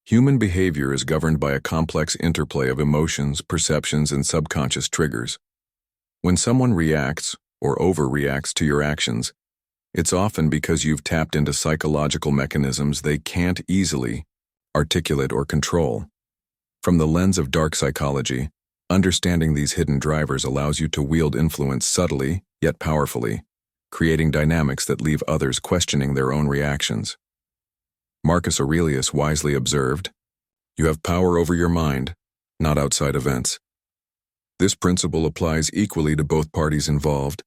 Human behavior is governed by a complex interplay of emotions, perceptions, and subconscious triggers. When someone reacts or overreacts to your actions, it's often because you've tapped into psychological mechanisms they can't easily articulate or control. From the lens of dark psychology, understanding these hidden drivers allows you to wield influence subtly yet powerfully, creating dynamics that leave others questioning their own reactions. Marcus Aurelius wisely observed, "You have power over your mind, not outside events." This principle applies equally to both parties involved.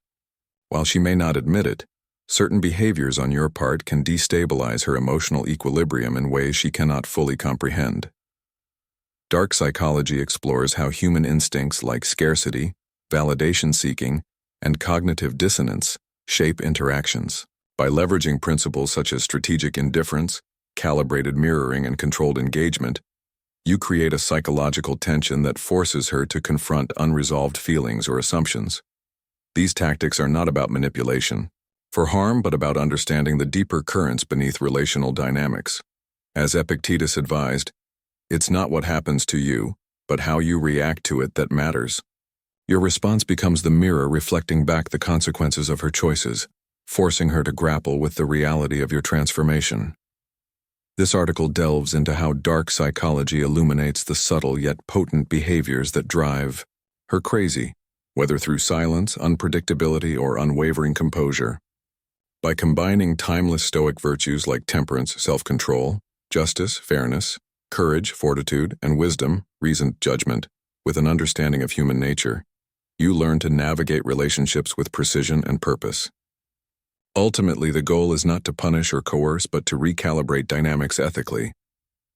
While she may not admit it, certain behaviors on your part can destabilize her emotional equilibrium in ways she cannot fully comprehend. Dark psychology explores how human instincts like scarcity, validation seeking, and cognitive dissonance shape interactions. By leveraging principles such as strategic indifference, calibrated mirroring, and controlled engagement, you create a psychological tension that forces her to confront unresolved feelings or assumptions. These tactics are not about manipulation for harm, but about understanding the deeper currents beneath relational dynamics. As Epictetus advised, it's not what happens to you, but how you react to it that matters. Your response becomes the mirror reflecting back the consequences of her choices, forcing her to grapple with the reality of your transformation. This article delves into how dark psychology illuminates the subtle yet potent behaviors that drive her crazy, whether through silence, unpredictability, or unwavering composure. By combining timeless Stoic virtues like temperance, self-control, justice, fairness, courage, fortitude, and wisdom, reasoned judgment, with an understanding of human nature, you learn to navigate relationships with precision and purpose. Ultimately, the goal is not to punish or coerce, but to recalibrate dynamics ethically,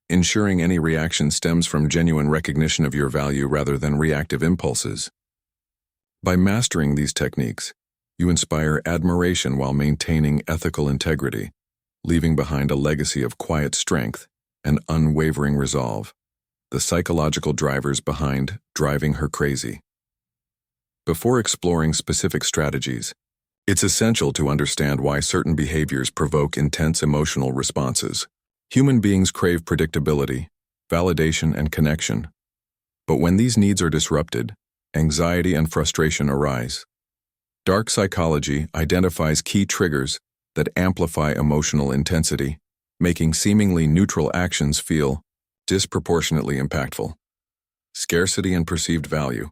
ensuring any reaction stems from genuine recognition of your value rather than reactive impulses. By mastering these techniques, you inspire admiration while maintaining ethical integrity, leaving behind a legacy of quiet strength and unwavering resolve, the psychological drivers behind driving her crazy. Before exploring specific strategies, it's essential to understand why certain behaviors provoke intense emotional responses. Human beings crave predictability, validation, and connection. But when these needs are disrupted, anxiety and frustration arise. Dark psychology identifies key triggers that amplify emotional intensity, making seemingly neutral actions feel disproportionately impactful. Scarcity and perceived value.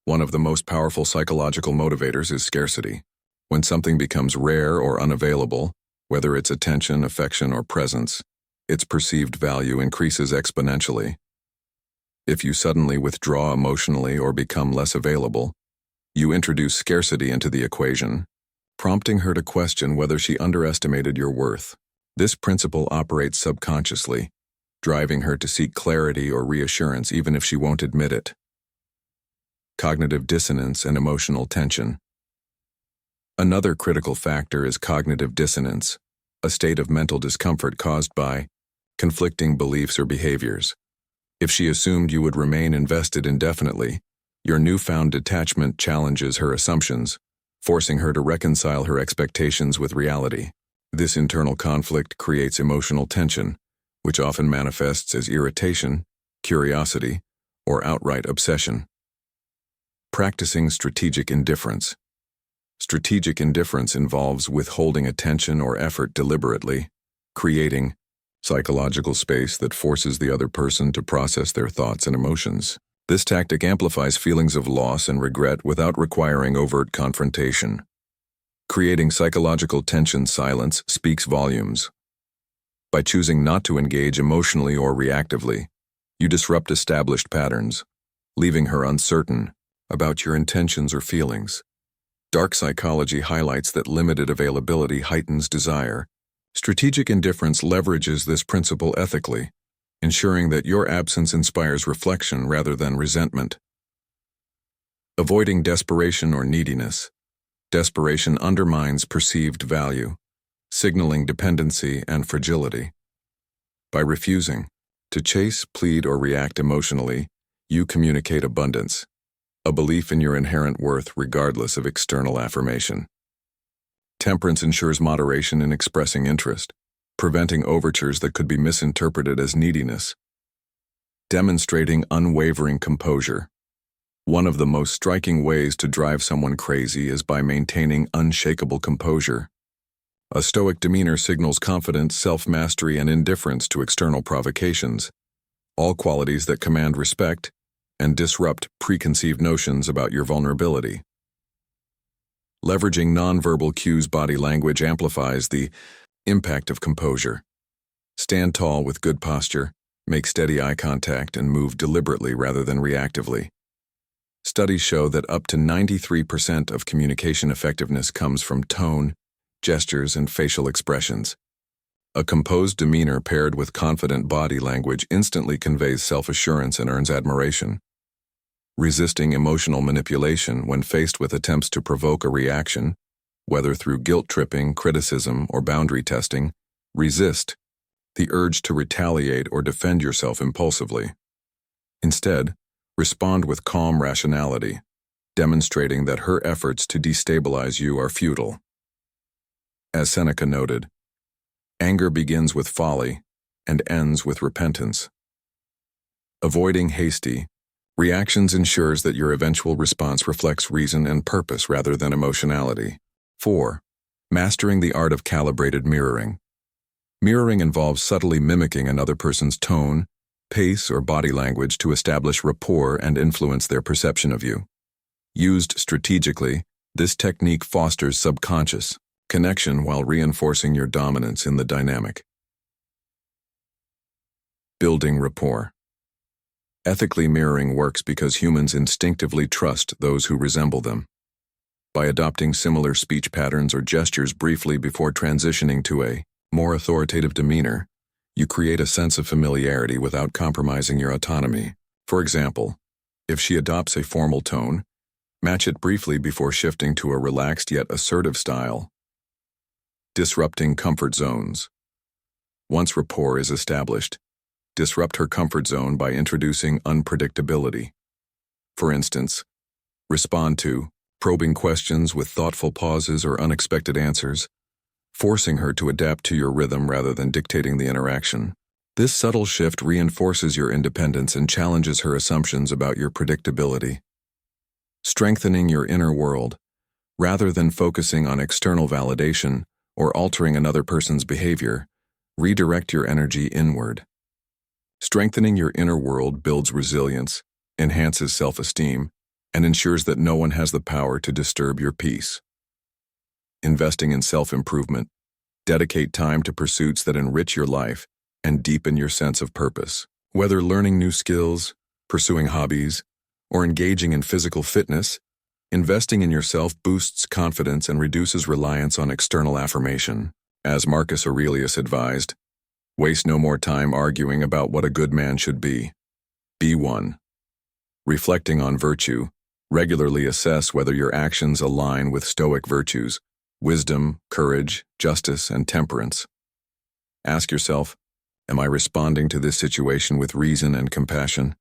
One of the most powerful psychological motivators is scarcity. When something becomes rare or unavailable, whether it's attention, affection, or presence, its perceived value increases exponentially. If you suddenly withdraw emotionally or become less available, you introduce scarcity into the equation, prompting her to question whether she underestimated your worth. This principle operates subconsciously, driving her to seek clarity or reassurance even if she won't admit it. Cognitive dissonance and emotional tension. Another critical factor is cognitive dissonance, a state of mental discomfort caused by conflicting beliefs or behaviors. If she assumed you would remain invested indefinitely, your newfound detachment challenges her assumptions, forcing her to reconcile her expectations with reality. This internal conflict creates emotional tension, which often manifests as irritation, curiosity, or outright obsession. Practicing strategic indifference. Strategic indifference involves withholding attention or effort deliberately, creating psychological space that forces the other person to process their thoughts and emotions. This tactic amplifies feelings of loss and regret without requiring overt confrontation. Creating psychological tension silence speaks volumes. By choosing not to engage emotionally or reactively, you disrupt established patterns, leaving her uncertain about your intentions or feelings. Dark psychology highlights that limited availability heightens desire. Strategic indifference leverages this principle ethically, ensuring that your absence inspires reflection rather than resentment. Avoiding desperation or neediness. Desperation undermines perceived value, signaling dependency and fragility. By refusing to chase, plead, or react emotionally, you communicate abundance, a belief in your inherent worth regardless of external affirmation. Temperance ensures moderation in expressing interest, preventing overtures that could be misinterpreted as neediness. Demonstrating unwavering composure. One of the most striking ways to drive someone crazy is by maintaining unshakable composure. A stoic demeanor signals confidence, self-mastery, and indifference to external provocations, all qualities that command respect and disrupt preconceived notions about your vulnerability. Leveraging nonverbal cues, body language amplifies the impact of composure. Stand tall with good posture, make steady eye contact, and move deliberately rather than reactively. Studies show that up to 93% of communication effectiveness comes from tone, gestures, and facial expressions. A composed demeanor paired with confident body language instantly conveys self-assurance and earns admiration. Resisting emotional manipulation when faced with attempts to provoke a reaction, whether through guilt-tripping, criticism, or boundary testing, resist the urge to retaliate or defend yourself impulsively. Instead, respond with calm rationality, demonstrating that her efforts to destabilize you are futile. As Seneca noted, anger begins with folly and ends with repentance. Avoiding hasty reactions ensures that your eventual response reflects reason and purpose rather than emotionality. 4. Mastering the art of calibrated mirroring. Mirroring involves subtly mimicking another person's tone, pace, or body language to establish rapport and influence their perception of you. Used strategically, this technique fosters subconscious connection while reinforcing your dominance in the dynamic. Building rapport. Ethically mirroring works because humans instinctively trust those who resemble them. By adopting similar speech patterns or gestures briefly before transitioning to a more authoritative demeanor, you create a sense of familiarity without compromising your autonomy. For example, if she adopts a formal tone, match it briefly before shifting to a relaxed yet assertive style. Disrupting comfort zones. Once rapport is established, disrupt her comfort zone by introducing unpredictability. For instance, respond to probing questions with thoughtful pauses or unexpected answers, forcing her to adapt to your rhythm rather than dictating the interaction. This subtle shift reinforces your independence and challenges her assumptions about your predictability. Strengthening your inner world. Rather than focusing on external validation or altering another person's behavior, redirect your energy inward. Strengthening your inner world builds resilience, enhances self-esteem, and ensures that no one has the power to disturb your peace. Investing in self-improvement. Dedicate time to pursuits that enrich your life and deepen your sense of purpose. Whether learning new skills, pursuing hobbies, or engaging in physical fitness, investing in yourself boosts confidence and reduces reliance on external affirmation. As Marcus Aurelius advised, waste no more time arguing about what a good man should be. Be one. Reflecting on virtue, regularly assess whether your actions align with Stoic virtues, wisdom, courage, justice, and temperance. Ask yourself, am I responding to this situation with reason and compassion?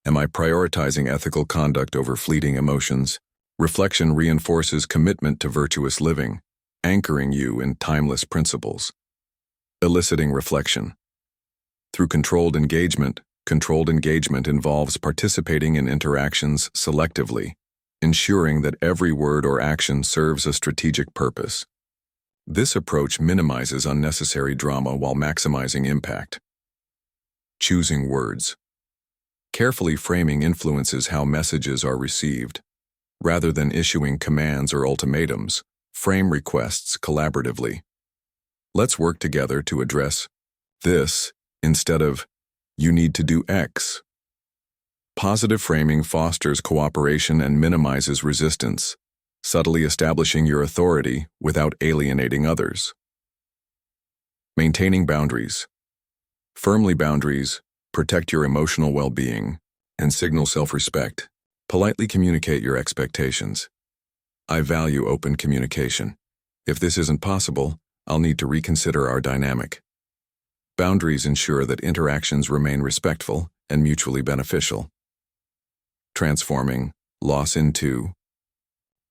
Am I prioritizing ethical conduct over fleeting emotions? Reflection reinforces commitment to virtuous living, anchoring you in timeless principles. Eliciting reflection. Through controlled engagement involves participating in interactions selectively, ensuring that every word or action serves a strategic purpose. This approach minimizes unnecessary drama while maximizing impact. Choosing words. Carefully framing influences how messages are received. Rather than issuing commands or ultimatums, frame requests collaboratively. Let's work together to address this instead of, you need to do X. Positive framing fosters cooperation and minimizes resistance, subtly establishing your authority without alienating others. Maintaining boundaries. Firmly boundaries protect your emotional well-being and signal self-respect. Politely communicate your expectations. I value open communication. If this isn't possible, I'll need to reconsider our dynamic. Boundaries ensure that interactions remain respectful and mutually beneficial. Transforming loss into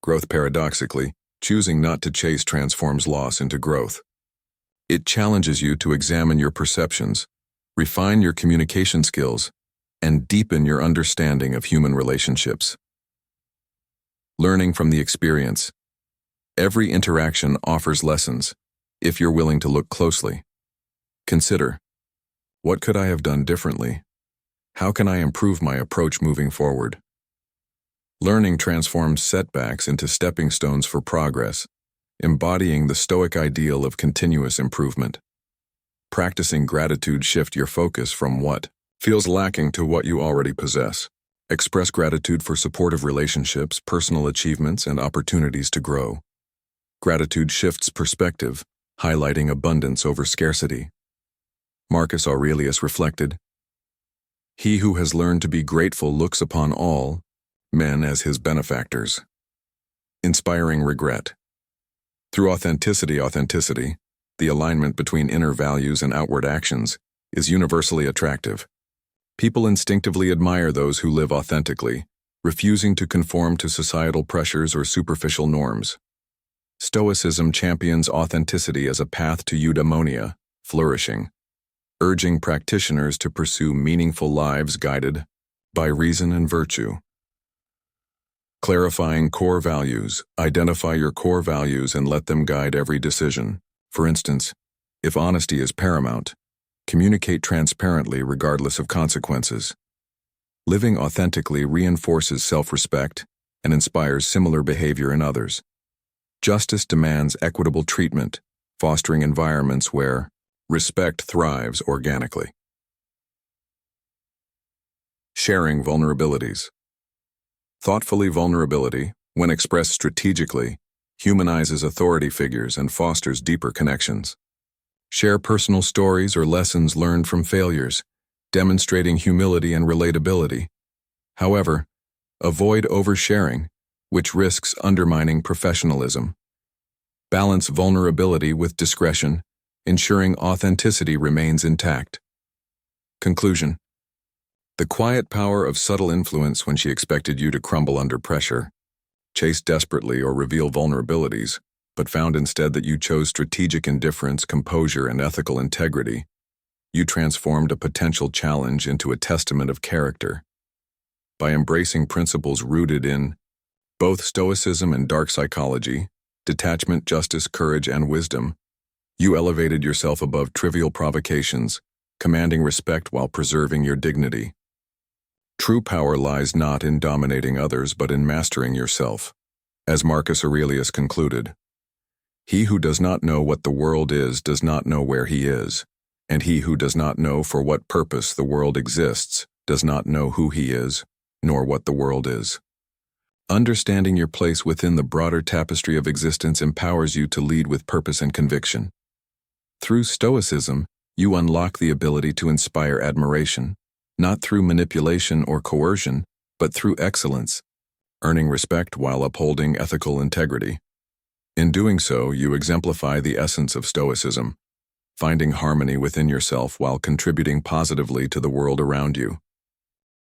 growth. Paradoxically, choosing not to chase transforms loss into growth. It challenges you to examine your perceptions, refine your communication skills, and deepen your understanding of human relationships. Learning from the experience. Every interaction offers lessons, if you're willing to look closely. Consider, what could I have done differently? How can I improve my approach moving forward? Learning transforms setbacks into stepping stones for progress, embodying the Stoic ideal of continuous improvement. Practicing gratitude shifts your focus from what feels lacking to what you already possess. Express gratitude for supportive relationships, personal achievements, and opportunities to grow. Gratitude shifts perspective, highlighting abundance over scarcity. Marcus Aurelius reflected, "He who has learned to be grateful looks upon all men as his benefactors." Inspiring regret. Through authenticity, the alignment between inner values and outward actions, is universally attractive. People instinctively admire those who live authentically, refusing to conform to societal pressures or superficial norms. Stoicism champions authenticity as a path to eudaimonia, flourishing, urging practitioners to pursue meaningful lives guided by reason and virtue. Clarifying core values. Identify your core values and let them guide every decision. For instance, if honesty is paramount, communicate transparently regardless of consequences. Living authentically reinforces self-respect and inspires similar behavior in others. Justice demands equitable treatment, fostering environments where respect thrives organically. Sharing vulnerabilities. Thoughtfully, vulnerability, when expressed strategically, humanizes authority figures and fosters deeper connections. Share personal stories or lessons learned from failures, demonstrating humility and relatability. However, avoid oversharing, which risks undermining professionalism. Balance vulnerability with discretion, ensuring authenticity remains intact. Conclusion. The quiet power of subtle influence when she expected you to crumble under pressure, chase desperately or reveal vulnerabilities, but found instead that you chose strategic indifference, composure, and ethical integrity. You transformed a potential challenge into a testament of character. By embracing principles rooted in both Stoicism and dark psychology, detachment, justice, courage, and wisdom, you elevated yourself above trivial provocations, commanding respect while preserving your dignity. True power lies not in dominating others but in mastering yourself. As Marcus Aurelius concluded, "He who does not know what the world is does not know where he is, and he who does not know for what purpose the world exists does not know who he is, nor what the world is." Understanding your place within the broader tapestry of existence empowers you to lead with purpose and conviction. Through Stoicism, you unlock the ability to inspire admiration, not through manipulation or coercion, but through excellence, earning respect while upholding ethical integrity. In doing so, you exemplify the essence of Stoicism, finding harmony within yourself while contributing positively to the world around you.